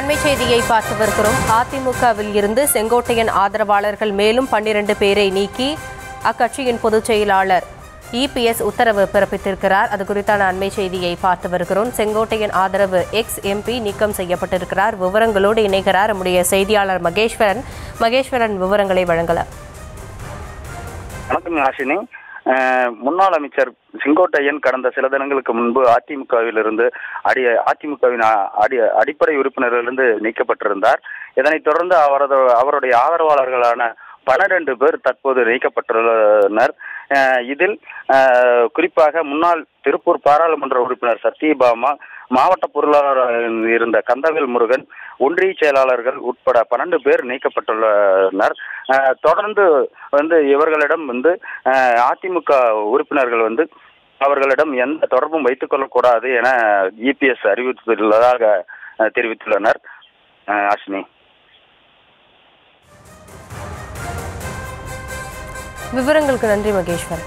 அண்மை செய்தியை பார்த்து வருகிறோம். அதிமுகவில் இருந்து செங்கோட்டையன் ஆதரவாளர்கள் மேலும் 12 பேரை நீக்கி அக்கட்சியின் பொதுச் செயலாளர் இபிஎஸ் உத்தரவு பிறப்பித்திருக்கிறார். அது குறித்தான அண்மை செய்தியை பார்த்து வருகிறோம். செங்கோட்டையன் ஆதரவு எக்ஸ் எம்பி நீக்கம் செய்யப்பட்டிருக்கிறார். விவரங்களோடு இணைகிறார் நம்முடைய செய்தியாளர் மகேஸ்வரன். மகேஸ்வரன், விவரங்களை வழங்கலாம். வணக்கம் ஹாஷினி. முன்னாள் அமைச்சர் செங்கோட்டையன் கடந்த சில தினங்களுக்கு முன்பு அதிமுகவிலிருந்து அதிமுகவின் அடிப்படை உறுப்பினரிலிருந்து நீக்கப்பட்டிருந்தார். இதனைத் தொடர்ந்து அவருடைய ஆதரவாளர்களான 12 பேர் தற்போது நீக்கப்பட்டுள்ளனர். இதில் குறிப்பாக முன்னாள் திருப்பூர் பாராளுமன்ற உறுப்பினர் சத்யபாமா, மாவட்ட பொருளாளராக இருந்த கந்தவேல் முருகன், ஒன்றிய செயலாளர்கள் உட்பட 12 பேர் நீக்கப்பட்டுள்ளனர். தொடர்ந்து இவர்களிடம் அதிமுக உறுப்பினர்கள் அவர்களிடம் எந்த தொடர்பும் வைத்துக் கொள்ளக்கூடாது என இபிஎஸ் அறிவித்துள்ளதாக தெரிவித்துள்ளனர். அஸ்வினி, விவரங்களுக்கு நன்றி மகேஸ்வரன்.